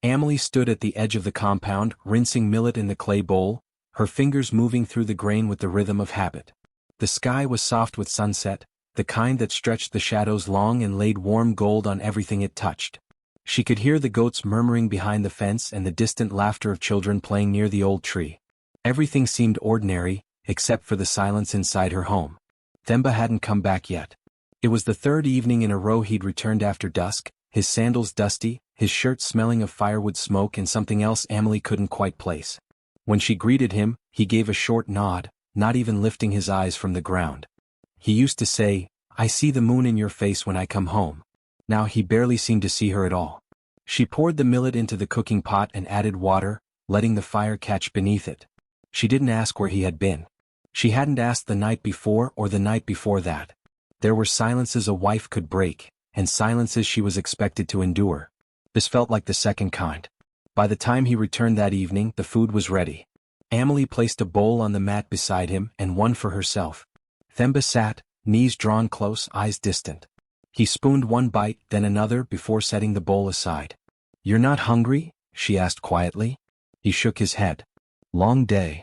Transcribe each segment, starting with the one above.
Emily stood at the edge of the compound, rinsing millet in the clay bowl, her fingers moving through the grain with the rhythm of habit. The sky was soft with sunset, the kind that stretched the shadows long and laid warm gold on everything it touched. She could hear the goats murmuring behind the fence and the distant laughter of children playing near the old tree. Everything seemed ordinary, except for the silence inside her home. Themba hadn't come back yet. It was the third evening in a row he'd returned after dusk, his sandals dusty, his shirt smelling of firewood smoke and something else Emily couldn't quite place. When she greeted him, he gave a short nod, not even lifting his eyes from the ground. He used to say, "I see the moon in your face when I come home." Now he barely seemed to see her at all. She poured the millet into the cooking pot and added water, letting the fire catch beneath it. She didn't ask where he had been. She hadn't asked the night before or the night before that. There were silences a wife could break, and silences she was expected to endure. This felt like the second kind. By the time he returned that evening, the food was ready. Emily placed a bowl on the mat beside him and one for herself. Themba sat, knees drawn close, eyes distant. He spooned one bite, then another before setting the bowl aside. "You're not hungry?" she asked quietly. He shook his head. "Long day."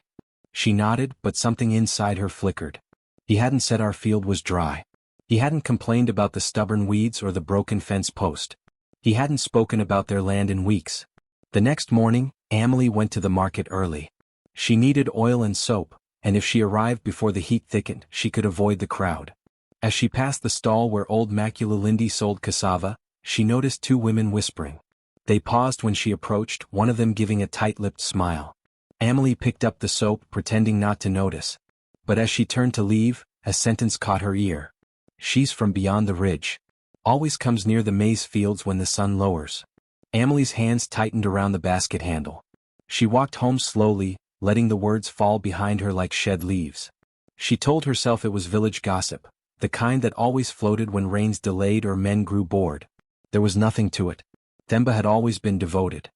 She nodded, but something inside her flickered. He hadn't said our field was dry. He hadn't complained about the stubborn weeds or the broken fence post. He hadn't spoken about their land in weeks. The next morning, Emily went to the market early. She needed oil and soap, and if she arrived before the heat thickened, she could avoid the crowd. As she passed the stall where old Maculolindi sold cassava, she noticed two women whispering. They paused when she approached, one of them giving a tight-lipped smile. Emily picked up the soap, pretending not to notice. But as she turned to leave, a sentence caught her ear. "She's from beyond the ridge. Always comes near the maize fields when the sun lowers." Emily's hands tightened around the basket handle. She walked home slowly, letting the words fall behind her like shed leaves. She told herself it was village gossip, the kind that always floated when rains delayed or men grew bored. There was nothing to it. Themba had always been devoted.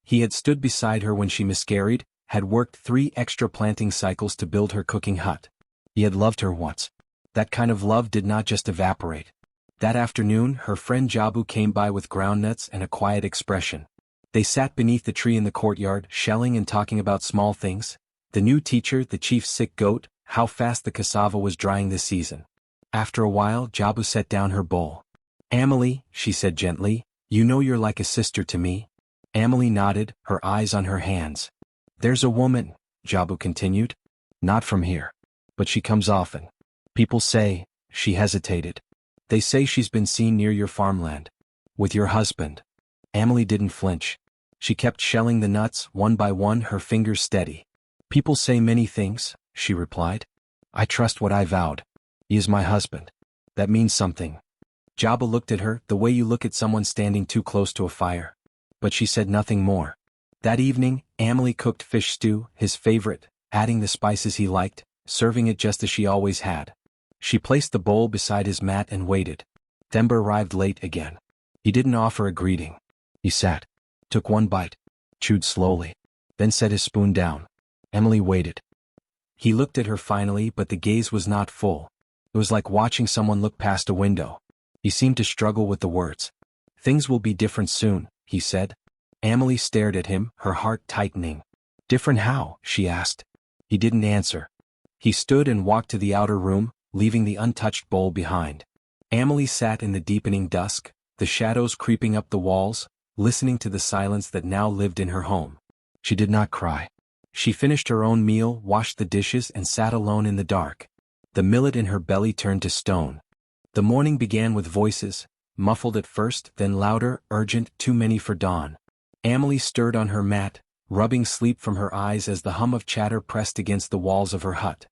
He had stood beside her when she miscarried, had worked 3 extra planting cycles to build her cooking hut. He had loved her once. That kind of love did not just evaporate. That afternoon, her friend Jabu came by with groundnuts and a quiet expression. They sat beneath the tree in the courtyard, shelling and talking about small things. The new teacher, the chief's sick goat, how fast the cassava was drying this season. After a while, Jabu set down her bowl. "Emily," she said gently, "you know you're like a sister to me." Emily nodded, her eyes on her hands. "There's a woman," Jabu continued. "Not from here. But she comes often. People say," she hesitated. "They say she's been seen near your farmland. With your husband." Emily didn't flinch. She kept shelling the nuts, one by one, her fingers steady. "People say many things," she replied. "I trust what I vowed. He is my husband. That means something." Jabu looked at her, the way you look at someone standing too close to a fire. But she said nothing more. That evening, Emily cooked fish stew, his favorite, adding the spices he liked, serving it just as she always had. She placed the bowl beside his mat and waited. Themba arrived late again. He didn't offer a greeting. He sat, took one bite, chewed slowly, then set his spoon down. Emily waited. He looked at her finally, but the gaze was not full. It was like watching someone look past a window. He seemed to struggle with the words. "Things will be different soon," he said. Emily stared at him, her heart tightening. "Different how?" she asked. He didn't answer. He stood and walked to the outer room, leaving the untouched bowl behind. Emily sat in the deepening dusk, the shadows creeping up the walls, listening to the silence that now lived in her home. She did not cry. She finished her own meal, washed the dishes, and sat alone in the dark. The millet in her belly turned to stone. The morning began with voices, muffled at first, then louder, urgent, too many for dawn. Emily stirred on her mat, rubbing sleep from her eyes as the hum of chatter pressed against the walls of her hut.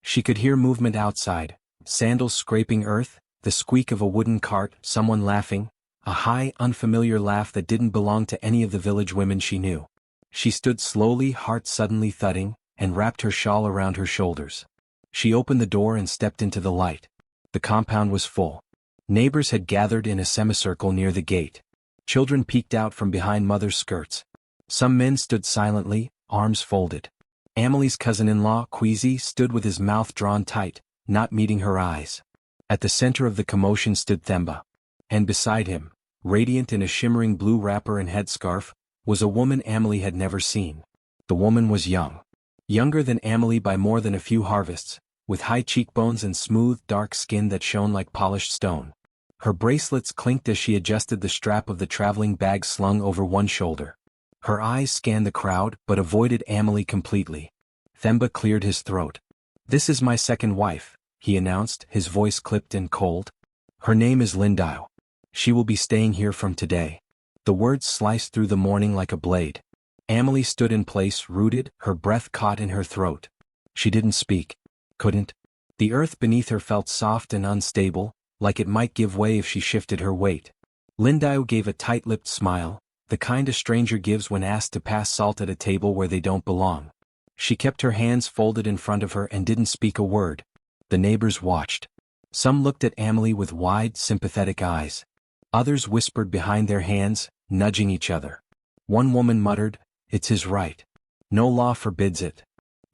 She could hear movement outside, sandals scraping earth, the squeak of a wooden cart, someone laughing, a high, unfamiliar laugh that didn't belong to any of the village women she knew. She stood slowly, heart suddenly thudding, and wrapped her shawl around her shoulders. She opened the door and stepped into the light. The compound was full. Neighbors had gathered in a semicircle near the gate. Children peeked out from behind mothers' skirts. Some men stood silently, arms folded. Emily's cousin-in-law, Queasy, stood with his mouth drawn tight, not meeting her eyes. At the center of the commotion stood Themba. And beside him, radiant in a shimmering blue wrapper and headscarf, was a woman Amelie had never seen. The woman was young. Younger than Amelie by more than a few harvests, with high cheekbones and smooth, dark skin that shone like polished stone. Her bracelets clinked as she adjusted the strap of the traveling bag slung over one shoulder. Her eyes scanned the crowd but avoided Amelie completely. Themba cleared his throat. "This is my second wife," he announced, his voice clipped and cold. "Her name is Lindiwe. She will be staying here from today." The words sliced through the morning like a blade. Amelie stood in place, rooted, her breath caught in her throat. She didn't speak. Couldn't. The earth beneath her felt soft and unstable, like it might give way if she shifted her weight. Lindiwe gave a tight-lipped smile, the kind a stranger gives when asked to pass salt at a table where they don't belong. She kept her hands folded in front of her and didn't speak a word. The neighbors watched. Some looked at Amelie with wide, sympathetic eyes. Others whispered behind their hands, nudging each other. One woman muttered, "It's his right. No law forbids it."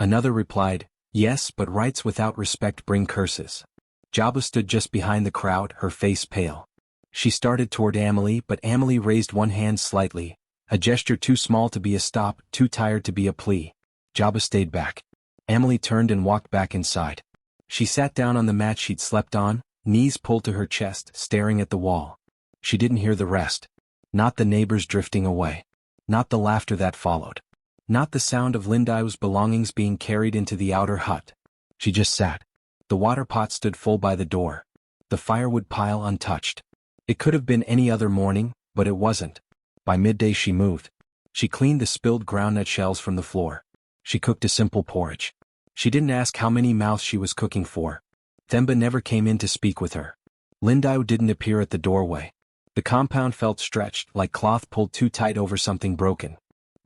Another replied, "Yes, but rights without respect bring curses." Jaba stood just behind the crowd, her face pale. She started toward Amelie, but Amelie raised one hand slightly, a gesture too small to be a stop, too tired to be a plea. Jaba stayed back. Amelie turned and walked back inside. She sat down on the mat she'd slept on, knees pulled to her chest, staring at the wall. She didn't hear the rest. Not the neighbors drifting away. Not the laughter that followed. Not the sound of Lindiwe's belongings being carried into the outer hut. She just sat. The water pot stood full by the door. The firewood pile untouched. It could have been any other morning, but it wasn't. By midday she moved. She cleaned the spilled groundnut shells from the floor. She cooked a simple porridge. She didn't ask how many mouths she was cooking for. Themba never came in to speak with her. Lindiwe didn't appear at the doorway. The compound felt stretched, like cloth pulled too tight over something broken.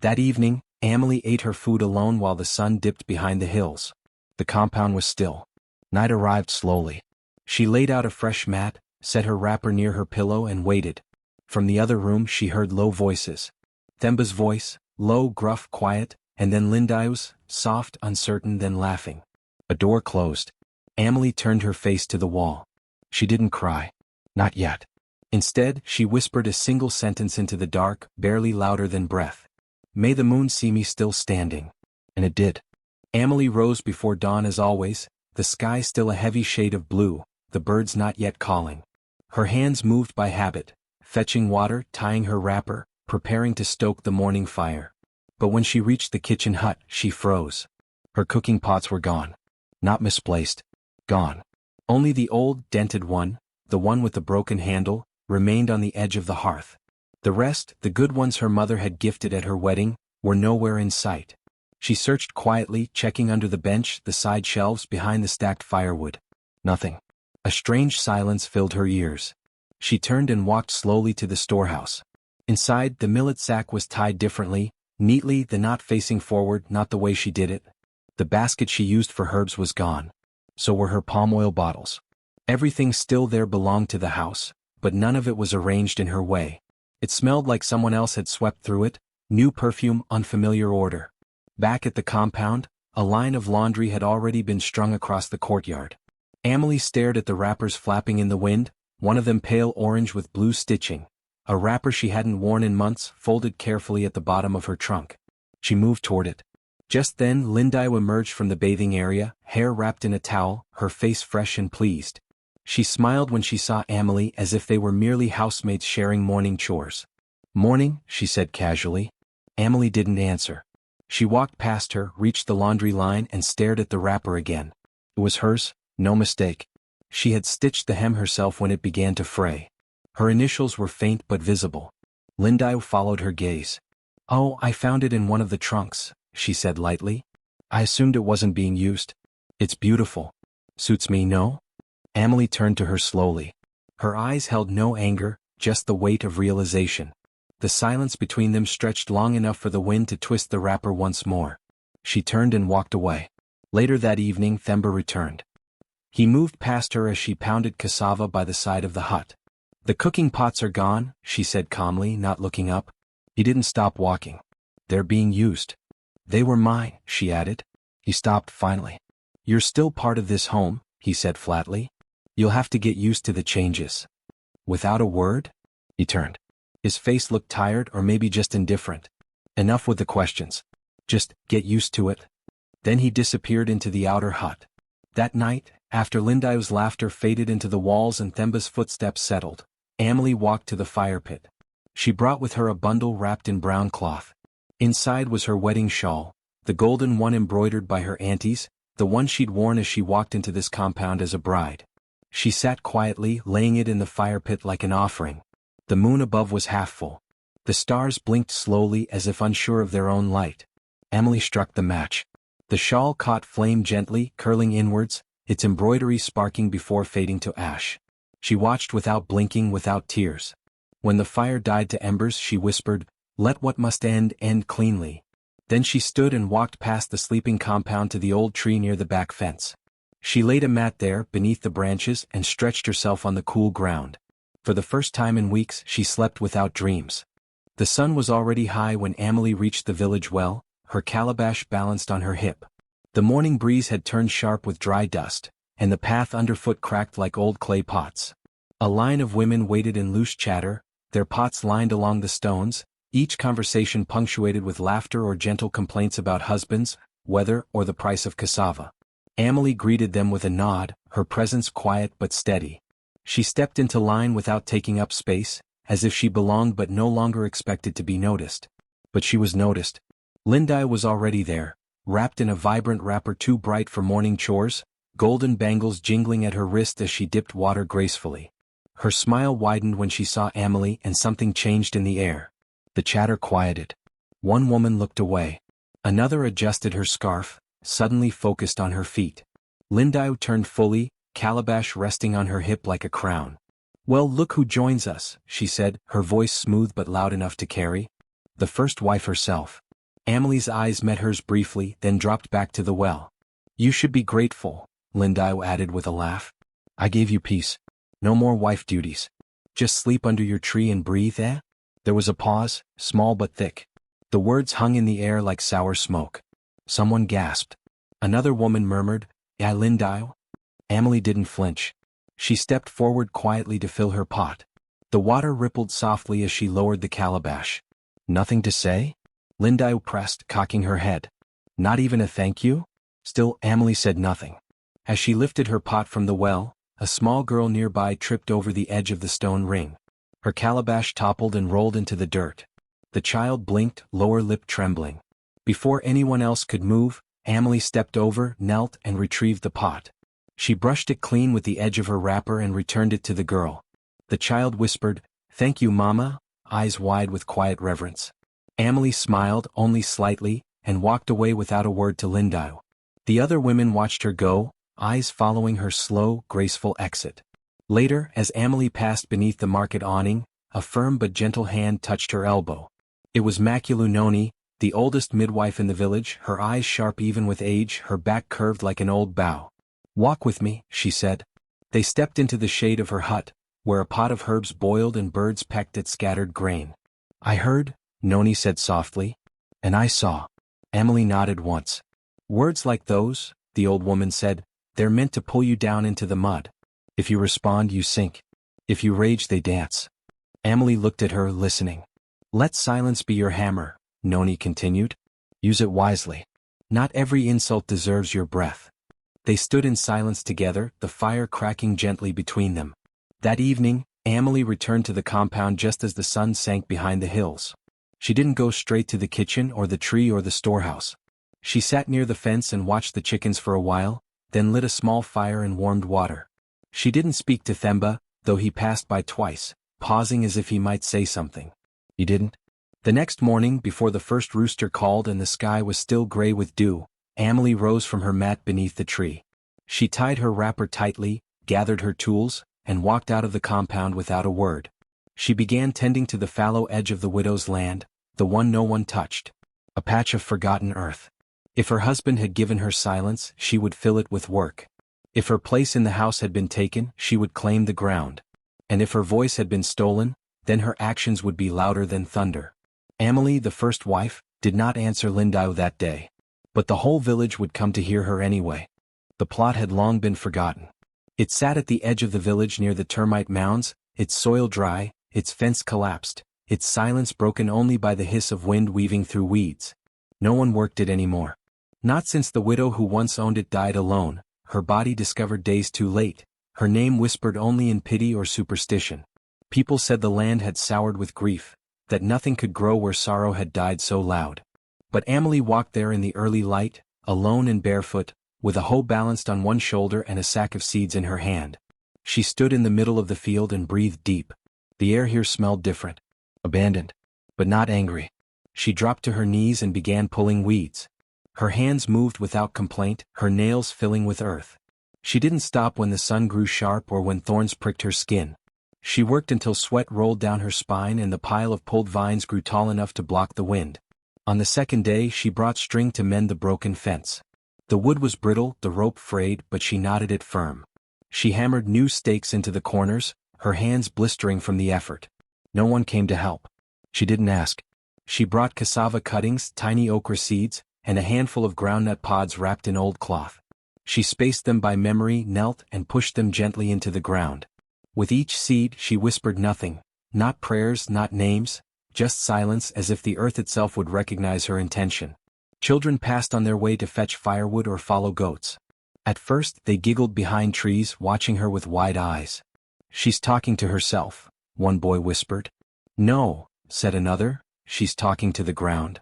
That evening, Amelie ate her food alone while the sun dipped behind the hills. The compound was still. Night arrived slowly. She laid out a fresh mat, set her wrapper near her pillow and waited. From the other room she heard low voices. Themba's voice, low, gruff, quiet, and then Lindiwe's, soft, uncertain, then laughing. A door closed. Amelie turned her face to the wall. She didn't cry. Not yet. Instead, she whispered a single sentence into the dark, barely louder than breath. "May the moon see me still standing." And it did. Amelie rose before dawn as always, the sky still a heavy shade of blue, the birds not yet calling. Her hands moved by habit, fetching water, tying her wrapper, preparing to stoke the morning fire. But when she reached the kitchen hut, she froze. Her cooking pots were gone. Not misplaced. Gone. Only the old, dented one, the one with the broken handle, remained on the edge of the hearth. The rest, the good ones her mother had gifted at her wedding, were nowhere in sight. She searched quietly, checking under the bench, the side shelves behind the stacked firewood. Nothing. A strange silence filled her ears. She turned and walked slowly to the storehouse. Inside, the millet sack was tied differently, neatly, the knot facing forward, not the way she did it. The basket she used for herbs was gone. So were her palm oil bottles. Everything still there belonged to the house, but none of it was arranged in her way. It smelled like someone else had swept through it, new perfume, unfamiliar order. Back at the compound, a line of laundry had already been strung across the courtyard. Amelie stared at the wrappers flapping in the wind, one of them pale orange with blue stitching. A wrapper she hadn't worn in months, folded carefully at the bottom of her trunk. She moved toward it. Just then Lindiwe emerged from the bathing area, hair wrapped in a towel, her face fresh and pleased. She smiled when she saw Amelie as if they were merely housemates sharing morning chores. "Morning," she said casually. Amelie didn't answer. She walked past her, reached the laundry line and stared at the wrapper again. It was hers, no mistake. She had stitched the hem herself when it began to fray. Her initials were faint but visible. Lindiwe followed her gaze. "Oh, I found it in one of the trunks," she said lightly. "I assumed it wasn't being used. It's beautiful. Suits me, no?" Amelie turned to her slowly. Her eyes held no anger, just the weight of realization. The silence between them stretched long enough for the wind to twist the wrapper once more. She turned and walked away. Later that evening Themba returned. He moved past her as she pounded cassava by the side of the hut. "The cooking pots are gone," she said calmly, not looking up. He didn't stop walking. "They're being used." "They were mine," she added. He stopped finally. "You're still part of this home," he said flatly. "You'll have to get used to the changes." Without a word, he turned. His face looked tired or maybe just indifferent. Enough with the questions. Just get used to it. Then he disappeared into the outer hut. That night, after Lindi's laughter faded into the walls and Themba's footsteps settled, Amelie walked to the fire pit. She brought with her a bundle wrapped in brown cloth. Inside was her wedding shawl, the golden one embroidered by her aunties, the one she'd worn as she walked into this compound as a bride. She sat quietly, laying it in the fire pit like an offering. The moon above was half full. The stars blinked slowly as if unsure of their own light. Amelie struck the match. The shawl caught flame gently, curling inwards, its embroidery sparking before fading to ash. She watched without blinking, without tears. When the fire died to embers, she whispered, "Let what must end, end cleanly." Then she stood and walked past the sleeping compound to the old tree near the back fence. She laid a mat there, beneath the branches, and stretched herself on the cool ground. For the first time in weeks, she slept without dreams. The sun was already high when Amelie reached the village well, her calabash balanced on her hip. The morning breeze had turned sharp with dry dust, and the path underfoot cracked like old clay pots. A line of women waited in loose chatter, their pots lined along the stones, each conversation punctuated with laughter or gentle complaints about husbands, weather, or the price of cassava. Amelie greeted them with a nod, her presence quiet but steady. She stepped into line without taking up space, as if she belonged but no longer expected to be noticed. But she was noticed. Lindi was already there, wrapped in a vibrant wrapper too bright for morning chores, golden bangles jingling at her wrist as she dipped water gracefully. Her smile widened when she saw Amelie, and something changed in the air. The chatter quieted. One woman looked away. Another adjusted her scarf, suddenly focused on her feet. Lindi turned fully, calabash resting on her hip like a crown. "Well, look who joins us," she said, her voice smooth but loud enough to carry. The first wife herself. Amelie's eyes met hers briefly, then dropped back to the well. "You should be grateful," Lindi added with a laugh. "I gave you peace. No more wife duties. Just sleep under your tree and breathe, eh?" There was a pause, small but thick. The words hung in the air like sour smoke. Someone gasped. Another woman murmured, "I Lindi?" Amelie didn't flinch. She stepped forward quietly to fill her pot. The water rippled softly as she lowered the calabash. "Nothing to say?" Lindi pressed, cocking her head. "Not even a thank you?" Still, Amelie said nothing. As she lifted her pot from the well, a small girl nearby tripped over the edge of the stone ring. Her calabash toppled and rolled into the dirt. The child blinked, lower lip trembling. Before anyone else could move, Amelie stepped over, knelt, and retrieved the pot. She brushed it clean with the edge of her wrapper and returned it to the girl. The child whispered, "Thank you, Mama," eyes wide with quiet reverence. Amelie smiled, only slightly, and walked away without a word to Lindi. The other women watched her go, eyes following her slow, graceful exit. Later, as Amelie passed beneath the market awning, a firm but gentle hand touched her elbow. It was Makulu Noni, the oldest midwife in the village, her eyes sharp even with age, her back curved like an old bow. "Walk with me," she said. They stepped into the shade of her hut, where a pot of herbs boiled and birds pecked at scattered grain. "I heard," Noni said softly. "And I saw." Amelie nodded once. "Words like those," the old woman said, "they're meant to pull you down into the mud. If you respond, you sink. If you rage, they dance." Amelie looked at her, listening. "Let silence be your hammer," Noni continued. "Use it wisely. Not every insult deserves your breath." They stood in silence together, the fire cracking gently between them. That evening, Amelie returned to the compound just as the sun sank behind the hills. She didn't go straight to the kitchen or the tree or the storehouse. She sat near the fence and watched the chickens for a while, then lit a small fire and warmed water. She didn't speak to Themba, though he passed by twice, pausing as if he might say something. "You didn't?" The next morning, before the first rooster called and the sky was still gray with dew, Amelie rose from her mat beneath the tree. She tied her wrapper tightly, gathered her tools, and walked out of the compound without a word. She began tending to the fallow edge of the widow's land, the one no one touched. A patch of forgotten earth. If her husband had given her silence, she would fill it with work. If her place in the house had been taken, she would claim the ground. And if her voice had been stolen, then her actions would be louder than thunder. Amelie, the first wife, did not answer Lindi that day. But the whole village would come to hear her anyway. The plot had long been forgotten. It sat at the edge of the village near the termite mounds, its soil dry, its fence collapsed, its silence broken only by the hiss of wind weaving through weeds. No one worked it anymore. Not since the widow who once owned it died alone, her body discovered days too late, her name whispered only in pity or superstition. People said the land had soured with grief, that nothing could grow where sorrow had died so loud. But Amelie walked there in the early light, alone and barefoot, with a hoe balanced on one shoulder and a sack of seeds in her hand. She stood in the middle of the field and breathed deep. The air here smelled different. Abandoned. But not angry. She dropped to her knees and began pulling weeds. Her hands moved without complaint, her nails filling with earth. She didn't stop when the sun grew sharp or when thorns pricked her skin. She worked until sweat rolled down her spine and the pile of pulled vines grew tall enough to block the wind. On the second day she brought string to mend the broken fence. The wood was brittle, the rope frayed, but she knotted it firm. She hammered new stakes into the corners, her hands blistering from the effort. No one came to help. She didn't ask. She brought cassava cuttings, tiny okra seeds, and a handful of groundnut pods wrapped in old cloth. She spaced them by memory, knelt, and pushed them gently into the ground. With each seed she whispered nothing, not prayers, not names, just silence, as if the earth itself would recognize her intention. Children passed on their way to fetch firewood or follow goats. At first they giggled behind trees, watching her with wide eyes. "She's talking to herself," one boy whispered. "No," said another, "she's talking to the ground."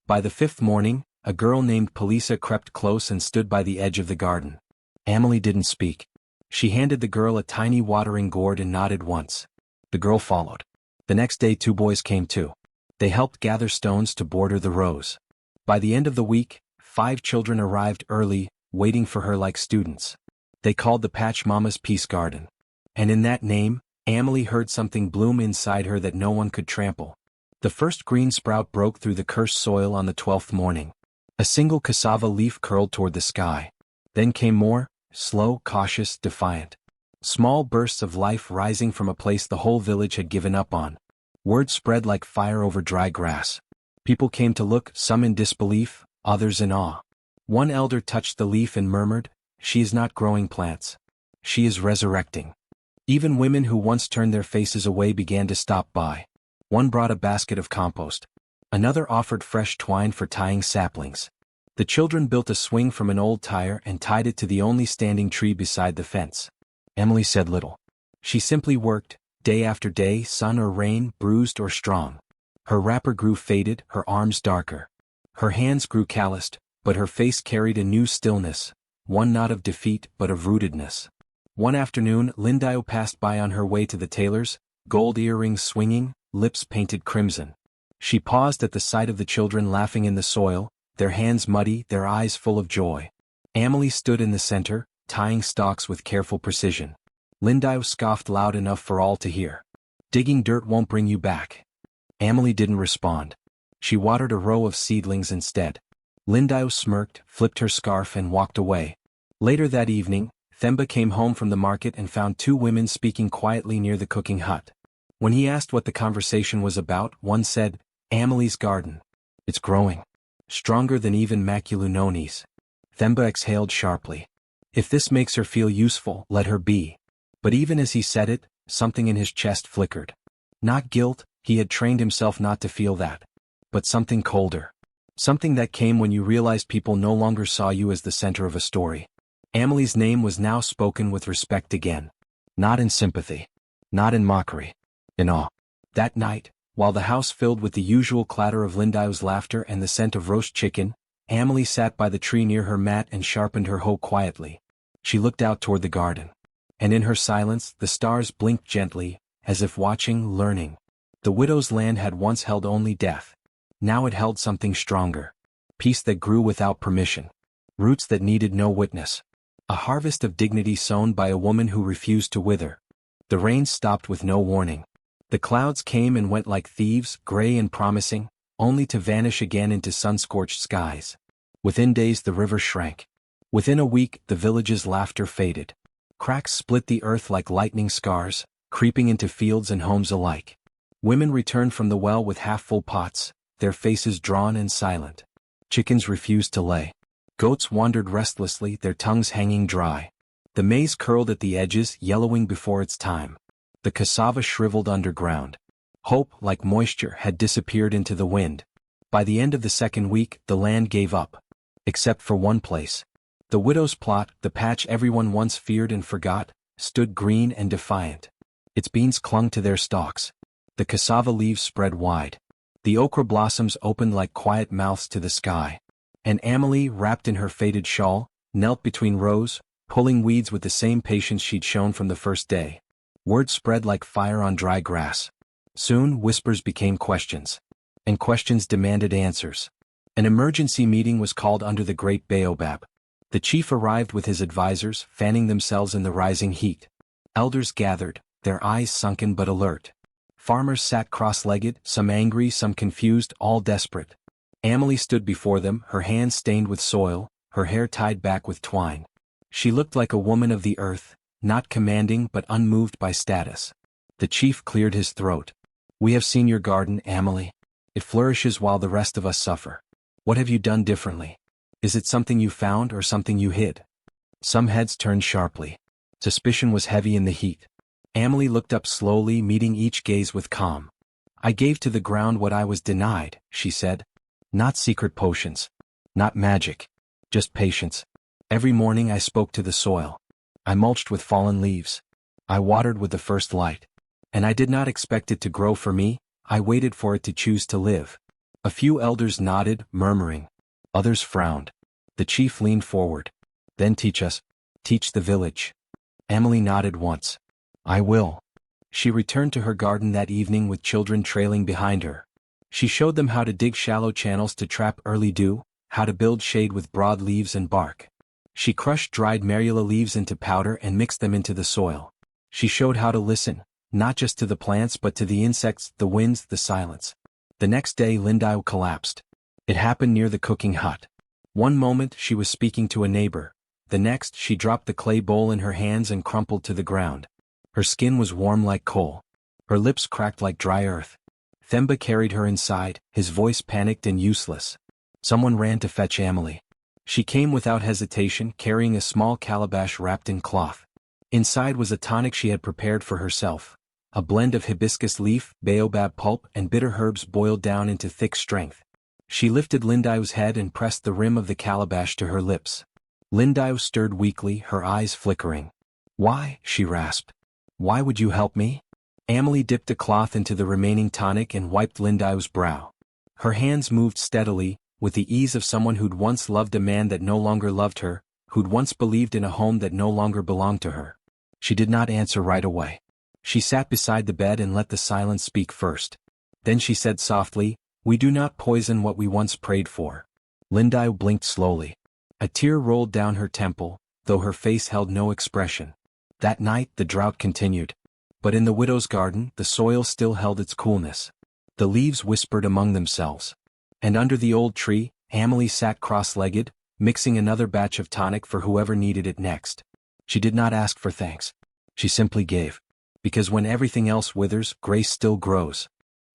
By the fifth morning, a girl named Polisa crept close and stood by the edge of the garden. Amelie didn't speak. She handed the girl a tiny watering gourd and nodded once. The girl followed. The next day 2 boys came too. They helped gather stones to border the rows. By the end of the week, 5 children arrived early, waiting for her like students. They called the patch Mama's Peace Garden. And in that name, Amelie heard something bloom inside her that no one could trample. The first green sprout broke through the cursed soil on the 12th morning. A single cassava leaf curled toward the sky. Then came more, slow, cautious, defiant. Small bursts of life rising from a place the whole village had given up on. Word spread like fire over dry grass. People came to look, some in disbelief, others in awe. One elder touched the leaf and murmured, "She is not growing plants. She is resurrecting." Even women who once turned their faces away began to stop by. One brought a basket of compost. Another offered fresh twine for tying saplings. The children built a swing from an old tire and tied it to the only standing tree beside the fence. Amelie said little. She simply worked, day after day, sun or rain, bruised or strong. Her wrapper grew faded, her arms darker. Her hands grew calloused, but her face carried a new stillness, one not of defeat but of rootedness. One afternoon Lindio passed by on her way to the tailor's, gold earrings swinging, lips painted crimson. She paused at the sight of the children laughing in the soil, their hands muddy, their eyes full of joy. Amelie stood in the center, tying stalks with careful precision. Lindio scoffed loud enough for all to hear. "Digging dirt won't bring you back." Amelie didn't respond. She watered a row of seedlings instead. Lindio smirked, flipped her scarf and walked away. Later that evening, Themba came home from the market and found 2 women speaking quietly near the cooking hut. When he asked what the conversation was about, one said, "Amelie's garden. It's growing. Stronger than even Maculunoni's." Themba exhaled sharply. If this makes her feel useful, let her be. But even as he said it, something in his chest flickered. Not guilt, he had trained himself not to feel that. But something colder. Something that came when you realized people no longer saw you as the center of a story. Amelie's name was now spoken with respect again. Not in sympathy. Not in mockery. In awe. That night, while the house filled with the usual clatter of Lindio's laughter and the scent of roast chicken, Amelie sat by the tree near her mat and sharpened her hoe quietly. She looked out toward the garden. And in her silence, the stars blinked gently, as if watching, learning. The widow's land had once held only death. Now it held something stronger. Peace that grew without permission. Roots that needed no witness. A harvest of dignity sown by a woman who refused to wither. The rain stopped with no warning. The clouds came and went like thieves, gray and promising, only to vanish again into sun-scorched skies. Within days the river shrank. Within a week the village's laughter faded. Cracks split the earth like lightning scars, creeping into fields and homes alike. Women returned from the well with half-full pots, their faces drawn and silent. Chickens refused to lay. Goats wandered restlessly, their tongues hanging dry. The maize curled at the edges, yellowing before its time. The cassava shriveled underground. Hope, like moisture, had disappeared into the wind. By the end of the second week, the land gave up. Except for one place. The widow's plot, the patch everyone once feared and forgot, stood green and defiant. Its beans clung to their stalks. The cassava leaves spread wide. The okra blossoms opened like quiet mouths to the sky. And Amelie, wrapped in her faded shawl, knelt between rows, pulling weeds with the same patience she'd shown from the first day. Word spread like fire on dry grass. Soon, whispers became questions. And questions demanded answers. An emergency meeting was called under the great baobab. The chief arrived with his advisors, fanning themselves in the rising heat. Elders gathered, their eyes sunken but alert. Farmers sat cross-legged, some angry, some confused, all desperate. Amelie stood before them, her hands stained with soil, her hair tied back with twine. She looked like a woman of the earth, not commanding but unmoved by status. The chief cleared his throat. "We have seen your garden, Amelie. It flourishes while the rest of us suffer. What have you done differently? Is it something you found or something you hid?" Some heads turned sharply. Suspicion was heavy in the heat. Amelie looked up slowly, meeting each gaze with calm. "I gave to the ground what I was denied," she said. "Not secret potions. Not magic. Just patience. Every morning I spoke to the soil. I mulched with fallen leaves. I watered with the first light. And I did not expect it to grow for me, I waited for it to choose to live." A few elders nodded, murmuring. Others frowned. The chief leaned forward. "Then teach us. Teach the village." Amelie nodded once. "I will." She returned to her garden that evening with children trailing behind her. She showed them how to dig shallow channels to trap early dew, how to build shade with broad leaves and bark. She crushed dried marula leaves into powder and mixed them into the soil. She showed how to listen, not just to the plants but to the insects, the winds, the silence. The next day Lindyou collapsed. It happened near the cooking hut. One moment she was speaking to a neighbor. The next she dropped the clay bowl in her hands and crumpled to the ground. Her skin was warm like coal. Her lips cracked like dry earth. Themba carried her inside, his voice panicked and useless. Someone ran to fetch Amelie. She came without hesitation, carrying a small calabash wrapped in cloth. Inside was a tonic she had prepared for herself. A blend of hibiscus leaf, baobab pulp, and bitter herbs boiled down into thick strength. She lifted Lindyou's head and pressed the rim of the calabash to her lips. Lindyou stirred weakly, her eyes flickering. "Why?" she rasped. "Why would you help me?" Amelie dipped the cloth into the remaining tonic and wiped Lindyou's brow. Her hands moved steadily, with the ease of someone who'd once loved a man that no longer loved her, who'd once believed in a home that no longer belonged to her. She did not answer right away. She sat beside the bed and let the silence speak first. Then she said softly, "We do not poison what we once prayed for." Lindyou blinked slowly. A tear rolled down her temple, though her face held no expression. That night the drought continued. But in the widow's garden, the soil still held its coolness. The leaves whispered among themselves. And under the old tree, Amelie sat cross-legged, mixing another batch of tonic for whoever needed it next. She did not ask for thanks. She simply gave. Because when everything else withers, grace still grows.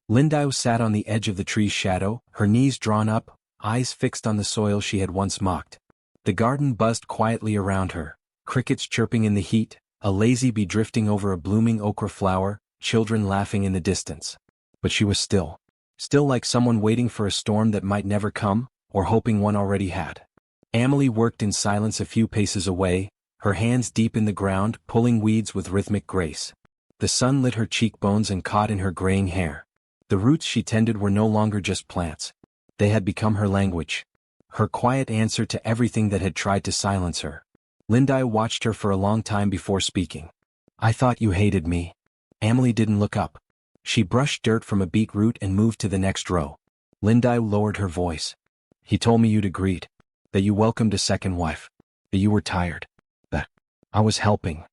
Lindyou sat on the edge of the tree's shadow, her knees drawn up, eyes fixed on the soil she had once mocked. The garden buzzed quietly around her, crickets chirping in the heat, a lazy bee drifting over a blooming okra flower, children laughing in the distance. But she was still. Still like someone waiting for a storm that might never come, or hoping one already had. Amelie worked in silence a few paces away, her hands deep in the ground, pulling weeds with rhythmic grace. The sun lit her cheekbones and caught in her graying hair. The roots she tended were no longer just plants. They had become her language. Her quiet answer to everything that had tried to silence her. Lindyou watched her for a long time before speaking. "I thought you hated me." Amelie didn't look up. She brushed dirt from a beetroot and moved to the next row. Lindyou lowered her voice. "He told me you'd agreed. That you welcomed a second wife. That you were tired. That I was helping."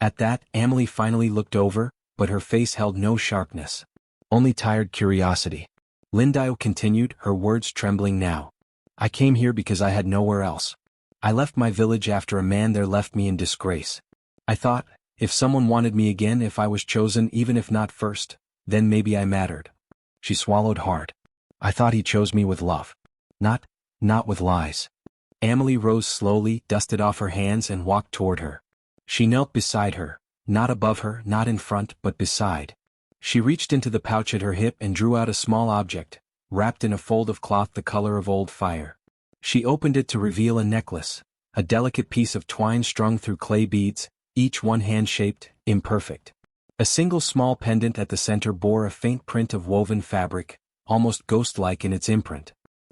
At that, Amelie finally looked over, but her face held no sharpness. Only tired curiosity. Lindyou continued, her words trembling now. "I came here because I had nowhere else. I left my village after a man there left me in disgrace. I thought, if someone wanted me again, if I was chosen even if not first, then maybe I mattered." She swallowed hard. "I thought he chose me with love. Not with lies." Amelie rose slowly, dusted off her hands and walked toward her. She knelt beside her, not above her, not in front, but beside. She reached into the pouch at her hip and drew out a small object, wrapped in a fold of cloth the color of old fire. She opened it to reveal a necklace, a delicate piece of twine strung through clay beads, each one hand-shaped, imperfect. A single small pendant at the center bore a faint print of woven fabric, almost ghost-like in its imprint.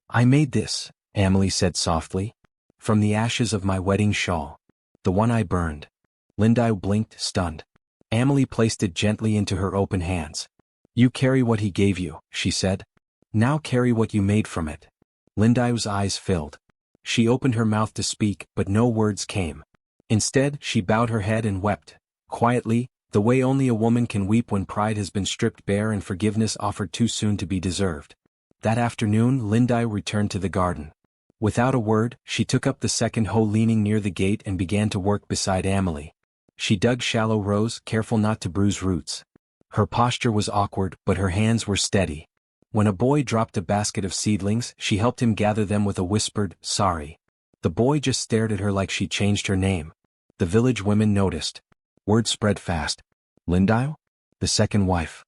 "I made this," Amelie said softly, "from the ashes of my wedding shawl. The one I burned." Lindau blinked, stunned. Amelie placed it gently into her open hands. "You carry what he gave you," she said. "Now carry what you made from it." Lindau's eyes filled. She opened her mouth to speak, but no words came. Instead, she bowed her head and wept, quietly, the way only a woman can weep when pride has been stripped bare and forgiveness offered too soon to be deserved. That afternoon Lindau returned to the garden. Without a word, she took up the second hoe leaning near the gate and began to work beside Amelie. She dug shallow rows, careful not to bruise roots. Her posture was awkward, but her hands were steady. When a boy dropped a basket of seedlings, she helped him gather them with a whispered, "Sorry." The boy just stared at her like she changed her name. The village women noticed. Word spread fast. Lindau? The second wife.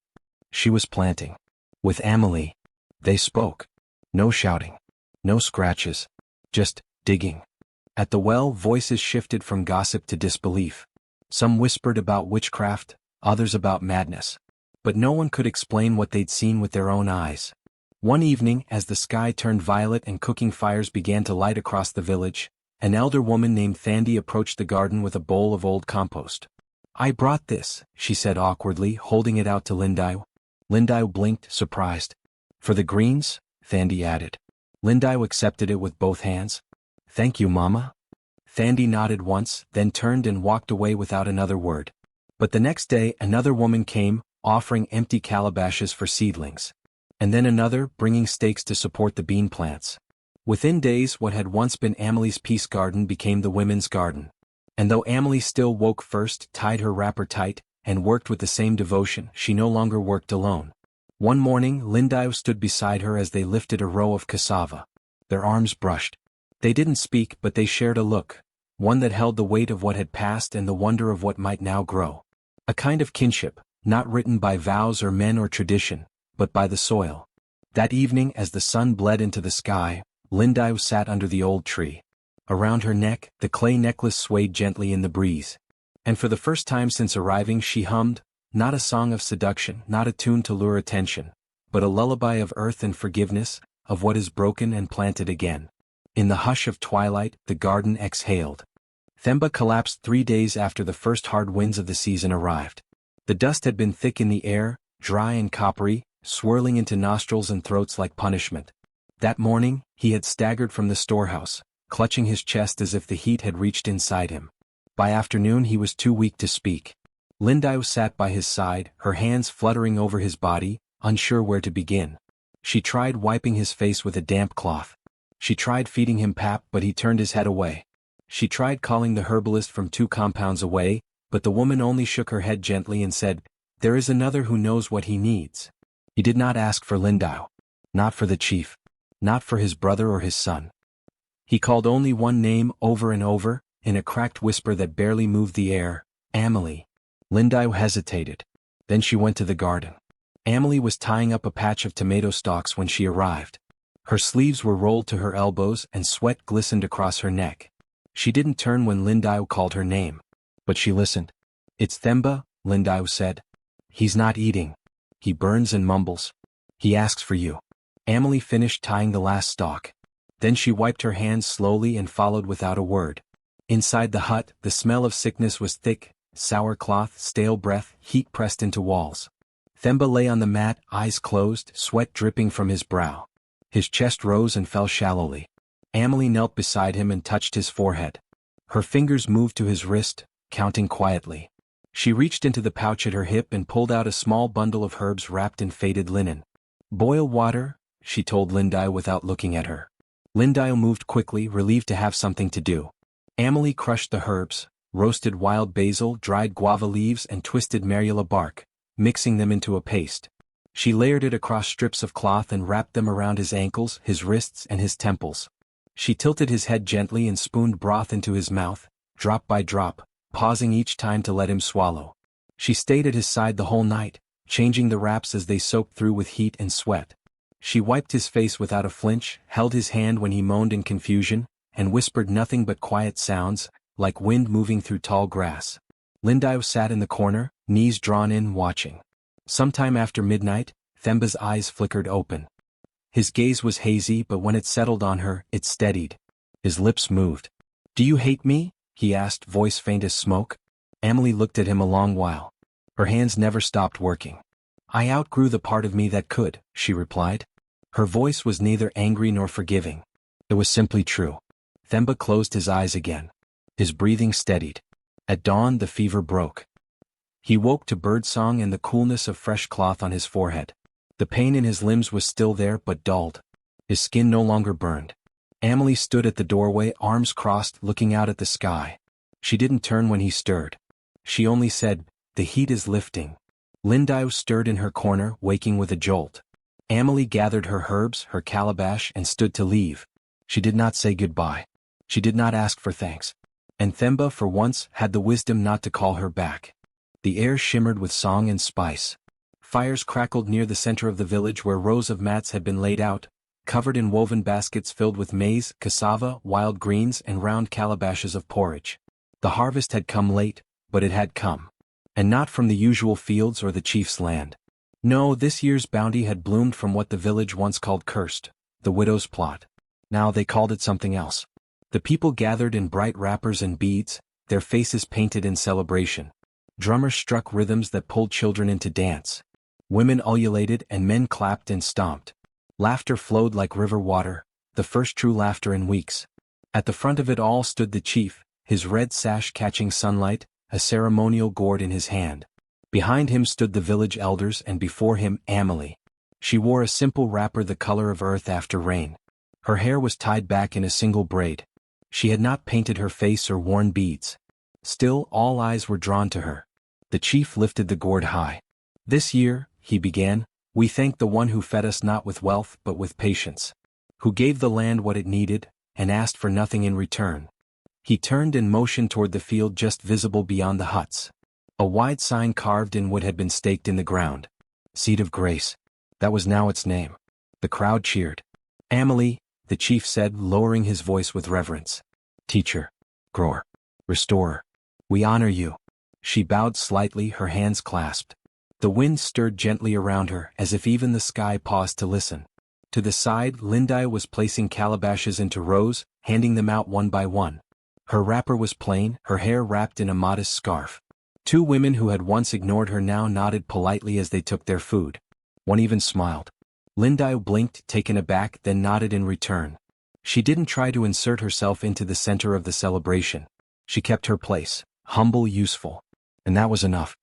She was planting. With Amelie. They spoke. No shouting. No scratches. Just digging. At the well, voices shifted from gossip to disbelief. Some whispered about witchcraft, others about madness. But no one could explain what they'd seen with their own eyes. One evening, as the sky turned violet and cooking fires began to light across the village, an elder woman named Thandi approached the garden with a bowl of old compost. "I brought this," she said awkwardly, holding it out to Lindau. Lindau blinked, surprised. "For the greens?" Thandi added. Lindau accepted it with both hands. "Thank you, Mama." Thandi nodded once, then turned and walked away without another word. But the next day another woman came, offering empty calabashes for seedlings. And then another, bringing stakes to support the bean plants. Within days what had once been Amelie's peace garden became the women's garden. And though Amelie still woke first, tied her wrapper tight, and worked with the same devotion, she no longer worked alone. One morning Lindau stood beside her as they lifted a row of cassava. Their arms brushed. They didn't speak, but they shared a look, one that held the weight of what had passed and the wonder of what might now grow. A kind of kinship, not written by vows or men or tradition, but by the soil. That evening, as the sun bled into the sky, Lindau sat under the old tree. Around her neck, the clay necklace swayed gently in the breeze. And for the first time since arriving she hummed, not a song of seduction, not a tune to lure attention, but a lullaby of earth and forgiveness, of what is broken and planted again. In the hush of twilight, the garden exhaled. Themba collapsed 3 days after the first hard winds of the season arrived. The dust had been thick in the air, dry and coppery, swirling into nostrils and throats like punishment. That morning, he had staggered from the storehouse, clutching his chest as if the heat had reached inside him. By afternoon he was too weak to speak. Lindau sat by his side, her hands fluttering over his body, unsure where to begin. She tried wiping his face with a damp cloth. She tried feeding him pap, but he turned his head away. She tried calling the herbalist from 2 compounds away, but the woman only shook her head gently and said, "There is another who knows what he needs." He did not ask for Lindau. Not for the chief. Not for his brother or his son. He called only one name over and over, in a cracked whisper that barely moved the air, "Amelie." Lindau hesitated. Then she went to the garden. Amelie was tying up a patch of tomato stalks when she arrived. Her sleeves were rolled to her elbows and sweat glistened across her neck. She didn't turn when Lindau called her name. But she listened. "It's Themba," Lindau said. "He's not eating. He burns and mumbles. He asks for you." Amelie finished tying the last stalk. Then she wiped her hands slowly and followed without a word. Inside the hut, the smell of sickness was thick, sour cloth, stale breath, heat pressed into walls. Themba lay on the mat, eyes closed, sweat dripping from his brow. His chest rose and fell shallowly. Amelie knelt beside him and touched his forehead. Her fingers moved to his wrist, counting quietly. She reached into the pouch at her hip and pulled out a small bundle of herbs wrapped in faded linen. "Boil water," she told Lindau without looking at her. Lindau moved quickly, relieved to have something to do. Amelie crushed the herbs, roasted wild basil, dried guava leaves and twisted marula bark, mixing them into a paste. She layered it across strips of cloth and wrapped them around his ankles, his wrists and his temples. She tilted his head gently and spooned broth into his mouth, drop by drop, pausing each time to let him swallow. She stayed at his side the whole night, changing the wraps as they soaked through with heat and sweat. She wiped his face without a flinch, held his hand when he moaned in confusion, and whispered nothing but quiet sounds, like wind moving through tall grass. Lindy sat in the corner, knees drawn in, watching. Sometime after midnight, Themba's eyes flickered open. His gaze was hazy, but when it settled on her, it steadied. His lips moved. "Do you hate me?" he asked, voice faint as smoke. Emily looked at him a long while. Her hands never stopped working. "I outgrew the part of me that could," she replied. Her voice was neither angry nor forgiving. It was simply true. Themba closed his eyes again. His breathing steadied. At dawn the fever broke. He woke to birdsong and the coolness of fresh cloth on his forehead. The pain in his limbs was still there but dulled. His skin no longer burned. Emily stood at the doorway, arms crossed, looking out at the sky. She didn't turn when he stirred. She only said, "The heat is lifting." Lindy stirred in her corner, waking with a jolt. Emily gathered her herbs, her calabash, and stood to leave. She did not say goodbye. She did not ask for thanks. And Themba, for once, had the wisdom not to call her back. The air shimmered with song and spice. Fires crackled near the center of the village where rows of mats had been laid out, covered in woven baskets filled with maize, cassava, wild greens, and round calabashes of porridge. The harvest had come late, but it had come. And not from the usual fields or the chief's land. No, this year's bounty had bloomed from what the village once called cursed, the widow's plot. Now they called it something else. The people gathered in bright wrappers and beads, their faces painted in celebration. Drummers struck rhythms that pulled children into dance. Women ululated and men clapped and stomped. Laughter flowed like river water, the first true laughter in weeks. At the front of it all stood the chief, his red sash catching sunlight, a ceremonial gourd in his hand. Behind him stood the village elders and before him Emily. She wore a simple wrapper the color of earth after rain. Her hair was tied back in a single braid. She had not painted her face or worn beads. Still, all eyes were drawn to her. The chief lifted the gourd high. "This year," he began, "we thank the one who fed us not with wealth but with patience. Who gave the land what it needed, and asked for nothing in return." He turned and motioned toward the field just visible beyond the huts. A wide sign carved in wood had been staked in the ground. "Seed of Grace." That was now its name. The crowd cheered. "Emily," the chief said, lowering his voice with reverence. "Teacher. Grower. Restorer. We honor you." She bowed slightly, her hands clasped. The wind stirred gently around her, as if even the sky paused to listen. To the side, Lindy was placing calabashes into rows, handing them out one by one. Her wrapper was plain, her hair wrapped in a modest scarf. Two women who had once ignored her now nodded politely as they took their food. One even smiled. Lindy blinked, taken aback, then nodded in return. She didn't try to insert herself into the center of the celebration. She kept her place, humble, useful. And that was enough.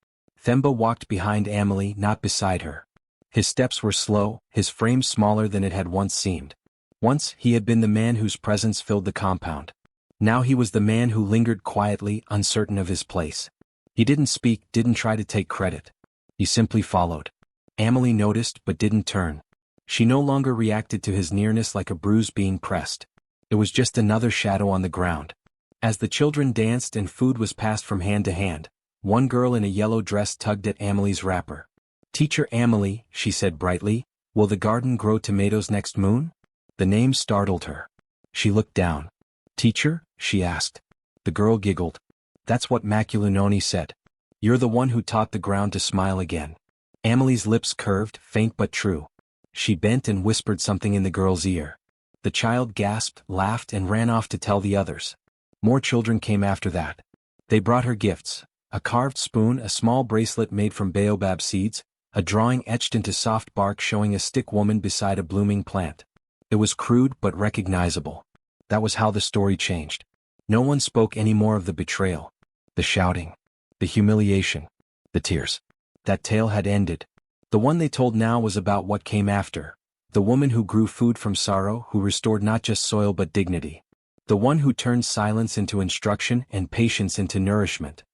Themba walked behind Emily, not beside her. His steps were slow, his frame smaller than it had once seemed. Once he had been the man whose presence filled the compound. Now he was the man who lingered quietly, uncertain of his place. He didn't speak, didn't try to take credit. He simply followed. Emily noticed but didn't turn. She no longer reacted to his nearness like a bruise being pressed. It was just another shadow on the ground. As the children danced and food was passed from hand to hand, one girl in a yellow dress tugged at Emily's wrapper. "Teacher Emily," she said brightly, "will the garden grow tomatoes next moon?" The name startled her. She looked down. "Teacher?" she asked. The girl giggled. "That's what Maculunoni said. You're the one who taught the ground to smile again." Emily's lips curved, faint but true. She bent and whispered something in the girl's ear. The child gasped, laughed, and ran off to tell the others. More children came after that. They brought her gifts: a carved spoon, a small bracelet made from baobab seeds, a drawing etched into soft bark showing a stick woman beside a blooming plant. It was crude but recognizable. That was how the story changed. No one spoke any more of the betrayal, the shouting, the humiliation, the tears. That tale had ended. The one they told now was about what came after. The woman who grew food from sorrow, who restored not just soil but dignity. The one who turned silence into instruction and patience into nourishment.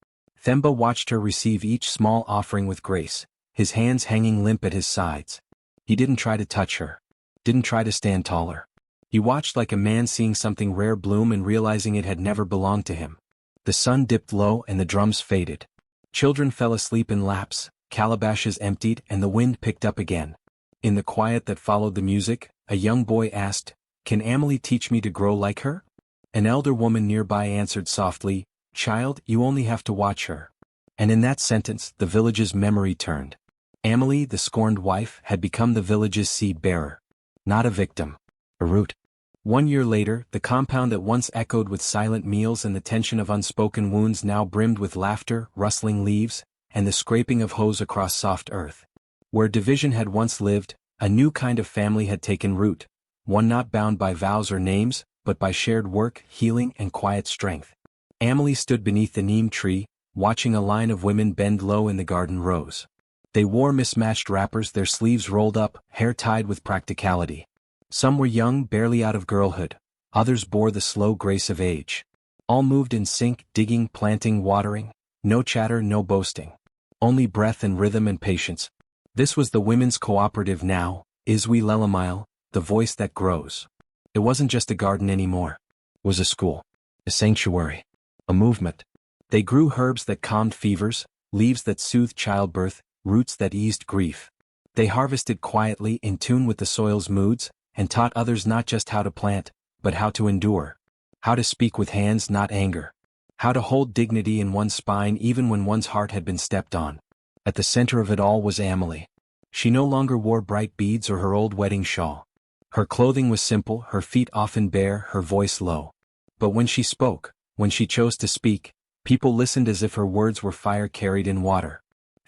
Themba watched her receive each small offering with grace, his hands hanging limp at his sides. He didn't try to touch her. Didn't try to stand taller. He watched like a man seeing something rare bloom and realizing it had never belonged to him. The sun dipped low and the drums faded. Children fell asleep in laps, calabashes emptied and the wind picked up again. In the quiet that followed the music, a young boy asked, "Can Amelie teach me to grow like her?" An elder woman nearby answered softly, "Child, you only have to watch her." And in that sentence, the village's memory turned. Amelie, the scorned wife, had become the village's seed-bearer. Not a victim. A root. 1 year later, the compound that once echoed with silent meals and the tension of unspoken wounds now brimmed with laughter, rustling leaves, and the scraping of hoes across soft earth. Where division had once lived, a new kind of family had taken root, one not bound by vows or names, but by shared work, healing, and quiet strength. Amelie stood beneath the neem tree, watching a line of women bend low in the garden rows. They wore mismatched wrappers, their sleeves rolled up, hair tied with practicality. Some were young, barely out of girlhood. Others bore the slow grace of age. All moved in sync, digging, planting, watering. No chatter, no boasting. Only breath and rhythm and patience. This was the women's cooperative now, Iswi Lelamile, the voice that grows. It wasn't just a garden anymore. It was a school. A sanctuary. A movement. They grew herbs that calmed fevers, leaves that soothed childbirth, roots that eased grief. They harvested quietly, in tune with the soil's moods, and taught others not just how to plant, but how to endure. How to speak with hands, not anger. How to hold dignity in one's spine even when one's heart had been stepped on. At the center of it all was Amelie. She no longer wore bright beads or her old wedding shawl. Her clothing was simple, her feet often bare, her voice low. But when she spoke, when she chose to speak, people listened as if her words were fire carried in water.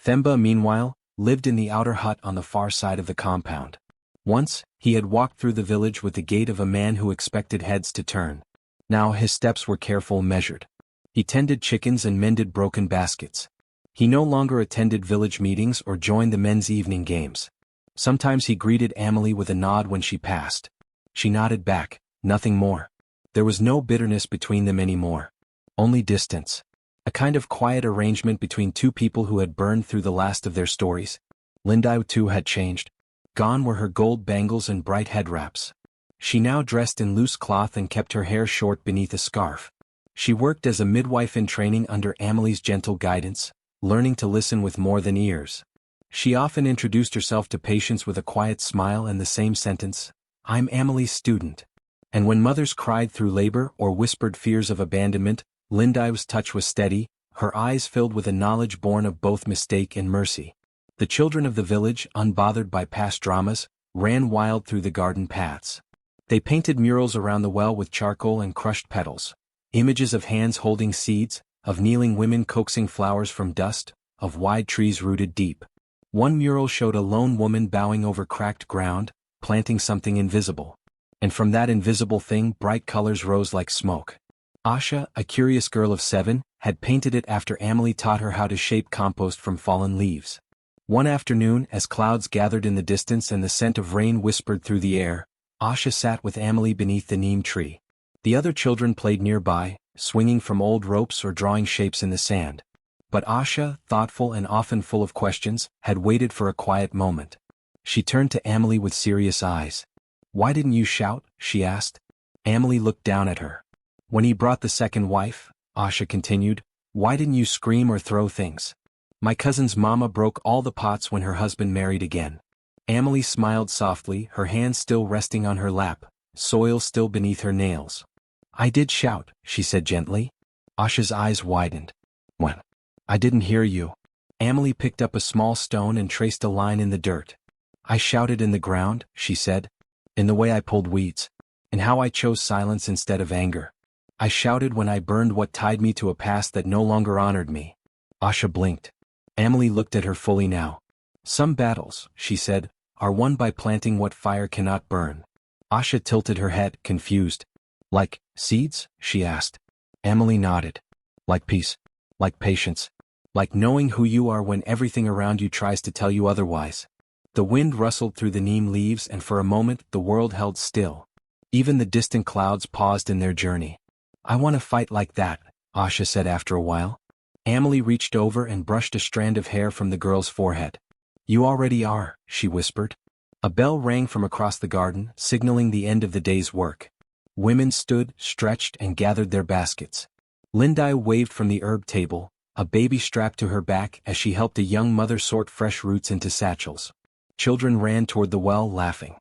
Themba, meanwhile, lived in the outer hut on the far side of the compound. Once, he had walked through the village with the gait of a man who expected heads to turn. Now his steps were careful, measured. He tended chickens and mended broken baskets. He no longer attended village meetings or joined the men's evening games. Sometimes he greeted Amelie with a nod when she passed. She nodded back, nothing more. There was no bitterness between them anymore. Only distance. A kind of quiet arrangement between two people who had burned through the last of their stories. Linda, too, had changed. Gone were her gold bangles and bright head wraps. She now dressed in loose cloth and kept her hair short beneath a scarf. She worked as a midwife in training under Amelie's gentle guidance, learning to listen with more than ears. She often introduced herself to patients with a quiet smile and the same sentence, "I'm Amelie's student." And when mothers cried through labor or whispered fears of abandonment, Lindive's touch was steady, her eyes filled with a knowledge born of both mistake and mercy. The children of the village, unbothered by past dramas, ran wild through the garden paths. They painted murals around the well with charcoal and crushed petals. Images of hands holding seeds, of kneeling women coaxing flowers from dust, of wide trees rooted deep. One mural showed a lone woman bowing over cracked ground, planting something invisible. And from that invisible thing bright colors rose like smoke. Asha, a curious girl of 7, had painted it after Amelie taught her how to shape compost from fallen leaves. One afternoon, as clouds gathered in the distance and the scent of rain whispered through the air, Asha sat with Amelie beneath the neem tree. The other children played nearby, swinging from old ropes or drawing shapes in the sand. But Asha, thoughtful and often full of questions, had waited for a quiet moment. She turned to Amelie with serious eyes. "Why didn't you shout?" she asked. Amelie looked down at her. "When he brought the second wife," Asha continued, "why didn't you scream or throw things? My cousin's mama broke all the pots when her husband married again." Amelie smiled softly, her hands still resting on her lap, soil still beneath her nails. "I did shout," she said gently. Asha's eyes widened. "When? I didn't hear you." Amelie picked up a small stone and traced a line in the dirt. "I shouted in the ground," she said. "In the way I pulled weeds. In how I chose silence instead of anger. I shouted when I burned what tied me to a past that no longer honored me." Asha blinked. Amelie looked at her fully now. "Some battles," she said, "are won by planting what fire cannot burn." Asha tilted her head, confused. "Like seeds?" she asked. Amelie nodded. "Like peace. Like patience. Like knowing who you are when everything around you tries to tell you otherwise." The wind rustled through the neem leaves and for a moment the world held still. Even the distant clouds paused in their journey. "I want to fight like that," Asha said after a while. Amelie reached over and brushed a strand of hair from the girl's forehead. "You already are," she whispered. A bell rang from across the garden, signaling the end of the day's work. Women stood, stretched, and gathered their baskets. Lindai waved from the herb table, a baby strapped to her back as she helped a young mother sort fresh roots into satchels. Children ran toward the well, laughing.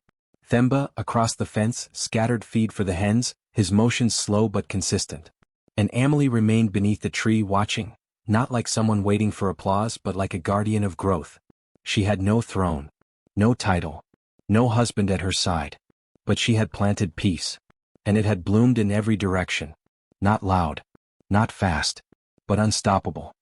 Themba, across the fence, scattered feed for the hens, his motions slow but consistent. And Amelie remained beneath the tree watching, not like someone waiting for applause but like a guardian of growth. She had no throne, no title, no husband at her side. But she had planted peace. And it had bloomed in every direction. Not loud, not fast, but unstoppable.